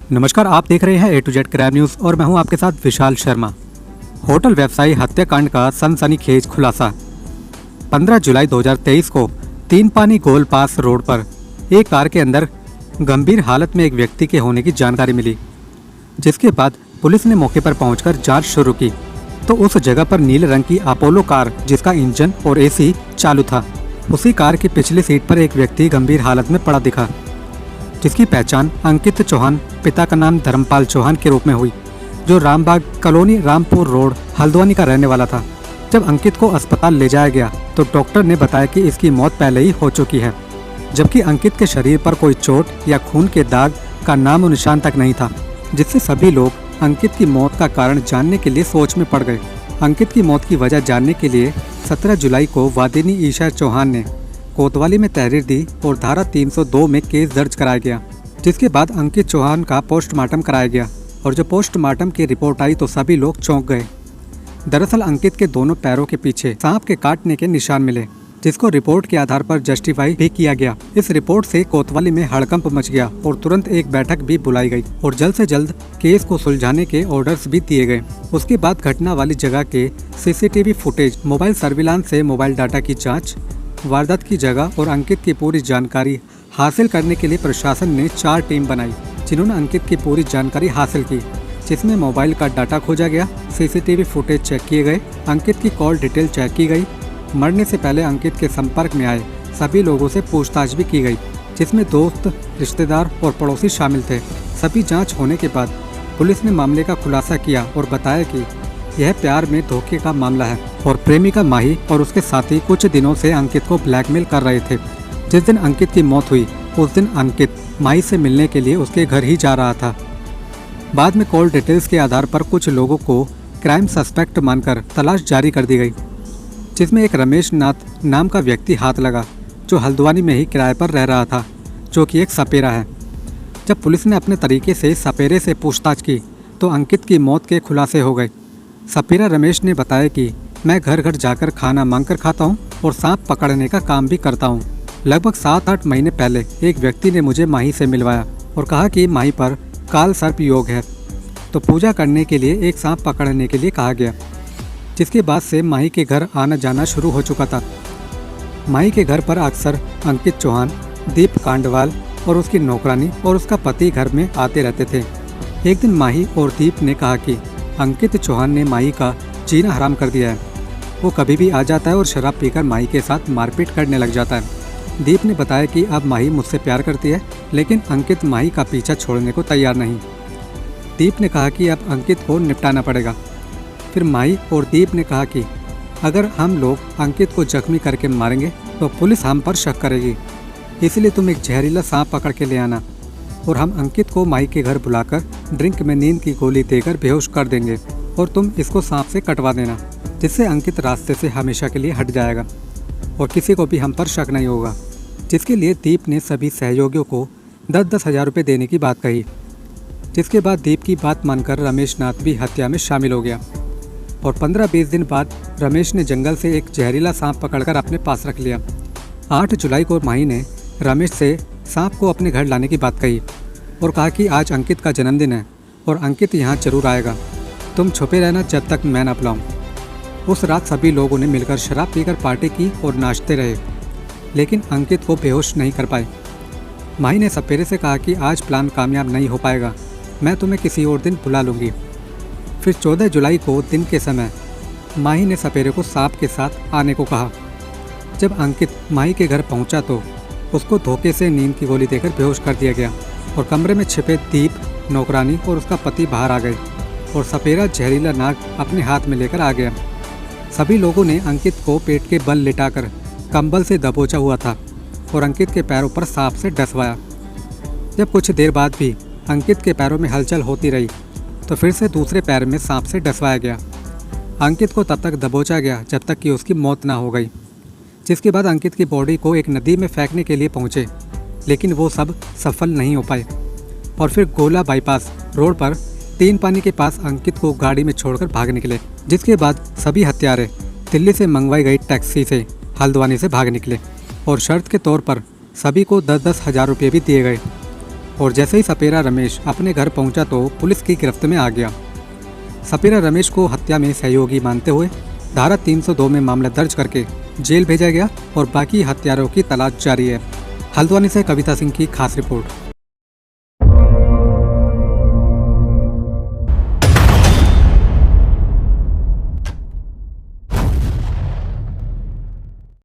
नमस्कार, आप देख रहे हैं A to Z crime news और मैं हूं आपके साथ विशाल शर्मा। होटल व्यवसायी हत्याकांड का सनसनीखेज खुलासा। 15 जुलाई 2023 को तीन पानी गोल पास रोड पर एक कार के अंदर गंभीर हालत में एक व्यक्ति के होने की जानकारी मिली, जिसके बाद पुलिस ने मौके पर पहुंचकर जांच शुरू की तो उस जगह पर नीले रंग की अपोलो कार, जिसका इंजन और एसी चालू था, उसी कार की पिछली सीट पर एक व्यक्ति गंभीर हालत में पड़ा दिखा, जिसकी पहचान अंकित चौहान, पिता का नाम धर्मपाल चौहान के रूप में हुई, जो रामबाग कॉलोनी, रामपुर रोड, हल्द्वानी का रहने वाला था। जब अंकित को अस्पताल ले जाया गया तो डॉक्टर ने बताया कि इसकी मौत पहले ही हो चुकी है, जबकि अंकित के शरीर पर कोई चोट या खून के दाग का नामो निशान तक नहीं था, जिससे सभी लोग अंकित की मौत का कारण जानने के लिए सोच में पड़ गए। अंकित की मौत की वजह जानने के लिए 17 जुलाई को वादिनी ईशा चौहान ने कोतवाली में तहरीर दी और धारा 302 में केस दर्ज कराया गया, जिसके बाद अंकित चौहान का पोस्टमार्टम कराया गया और जब पोस्टमार्टम की रिपोर्ट आई तो सभी लोग चौंक गए। दरअसल अंकित के दोनों पैरों के पीछे सांप के काटने के निशान मिले, जिसको रिपोर्ट के आधार पर जस्टिफाई भी किया गया। इस रिपोर्ट से कोतवाली में हड़कंप मच गया और तुरंत एक बैठक भी बुलाई गई और जल्द से जल्द केस को सुलझाने के ऑर्डर्स भी दिए गए। उसके बाद घटना वाली जगह के सीसीटीवी फुटेज, मोबाइल सर्विलांस से मोबाइल डाटा की जाँच, वारदात की जगह और अंकित की पूरी जानकारी हासिल करने के लिए प्रशासन ने 4 टीम बनाई, जिन्होंने अंकित की पूरी जानकारी हासिल की, जिसमें मोबाइल का डाटा खोजा गया, सीसीटीवी फुटेज चेक किए गए, अंकित की कॉल डिटेल चेक की गई, मरने से पहले अंकित के संपर्क में आए सभी लोगों से पूछताछ भी की गई, जिसमें दोस्त, रिश्तेदार और पड़ोसी शामिल थे। सभी जाँच होने के बाद पुलिस ने मामले का खुलासा किया और बताया कि यह प्यार में धोखे का मामला है और प्रेमिका माही और उसके साथी कुछ दिनों से अंकित को ब्लैकमेल कर रहे थे। जिस दिन अंकित की मौत हुई उस दिन अंकित माही से मिलने के लिए उसके घर ही जा रहा था। बाद में कॉल डिटेल्स के आधार पर कुछ लोगों को क्राइम सस्पेक्ट मानकर तलाश जारी कर दी गई, जिसमें एक रमेश नाथ नाम का व्यक्ति हाथ लगा, जो हल्द्वानी में ही किराए पर रह रहा था, जो कि एक सपेरा है। जब पुलिस ने अपने तरीके से सपेरे से पूछताछ की तो अंकित की मौत के खुलासे हो गए। सपेरा रमेश ने बताया कि मैं घर घर जाकर खाना मांगकर खाता हूं और सांप पकड़ने का काम भी करता हूं। लगभग 7-8 महीने पहले एक व्यक्ति ने मुझे माही से मिलवाया और कहा कि माही पर काल सर्प योग है, तो पूजा करने के लिए एक सांप पकड़ने के लिए कहा गया, जिसके बाद से माही के घर आना जाना शुरू हो चुका था। माही के घर पर अक्सर अंकित चौहान, दीप कांडवाल और उसकी नौकरानी और उसका पति घर में आते रहते थे। एक दिन माही और दीप ने कहा कि अंकित चौहान ने माही का जीना हराम कर दिया है, वो कभी भी आ जाता है और शराब पीकर माही के साथ मारपीट करने लग जाता है। दीप ने बताया कि अब माही मुझसे प्यार करती है, लेकिन अंकित माही का पीछा छोड़ने को तैयार नहीं। दीप ने कहा कि अब अंकित को निपटाना पड़ेगा। फिर माही और दीप ने कहा कि अगर हम लोग अंकित को जख्मी करके मारेंगे तो पुलिस हम पर शक करेगी, इसलिए तुम एक जहरीला सांप पकड़ के ले आना और हम अंकित को माही के घर बुलाकर ड्रिंक में नींद की गोली देकर बेहोश कर देंगे और तुम इसको सांप से कटवा देना, जिससे अंकित रास्ते से हमेशा के लिए हट जाएगा और किसी को भी हम पर शक नहीं होगा। जिसके लिए दीप ने सभी सहयोगियों को 10-10 हज़ार रुपये देने की बात कही, जिसके बाद दीप की बात मानकर रमेश नाथ भी हत्या में शामिल हो गया और 15-20 दिन बाद रमेश ने जंगल से एक जहरीला सांप पकड़कर अपने पास रख लिया। 8 जुलाई को माही ने रमेश से सांप को अपने घर लाने की बात कही और कहा कि आज अंकित का जन्मदिन है और अंकित यहाँ जरूर आएगा, तुम छुपे रहना जब तक मैं न बुलाऊं। उस रात सभी लोगों ने मिलकर शराब पीकर पार्टी की और नाचते रहे, लेकिन अंकित को बेहोश नहीं कर पाए। माही ने सपेरे से कहा कि आज प्लान कामयाब नहीं हो पाएगा, मैं तुम्हें किसी और दिन बुला लूँगी। फिर 14 जुलाई को दिन के समय माही ने सपेरे को सांप के साथ आने को कहा। जब अंकित माही के घर पहुँचा तो उसको धोखे से नींद की गोली देकर बेहोश कर दिया गया और कमरे में छिपे दीप, नौकरानी और उसका पति बाहर आ गए और सपेरा जहरीला नाग अपने हाथ में लेकर आ गया। सभी लोगों ने अंकित को पेट के बल लिटाकर कंबल से दबोचा हुआ था और अंकित के पैरों पर सांप से डसवाया। जब कुछ देर बाद भी अंकित के पैरों में हलचल होती रही तो फिर से दूसरे पैर में सांप से डसवाया गया। अंकित को तब तक दबोचा गया जब तक कि उसकी मौत ना हो गई, जिसके बाद अंकित की बॉडी को एक नदी में फेंकने के लिए पहुंचे, लेकिन वो सब सफल नहीं हो पाए और फिर गोला बाईपास रोड पर तीन पानी के पास अंकित को गाड़ी में छोड़कर भाग निकले, जिसके बाद सभी हत्यारे दिल्ली से मंगवाई गई टैक्सी से हल्द्वानी से भाग निकले और शर्त के तौर पर सभी को 10-10 हज़ार रुपये भी दिए गए। और जैसे ही सपेरा रमेश अपने घर पहुंचा तो पुलिस की गिरफ्त में आ गया। सपेरा रमेश को हत्या में सहयोगी मानते हुए धारा 302 में मामला दर्ज करके जेल भेजा गया और बाकी हत्यारों की तलाश जारी है। हल्द्वानी से कविता सिंह की खास रिपोर्ट।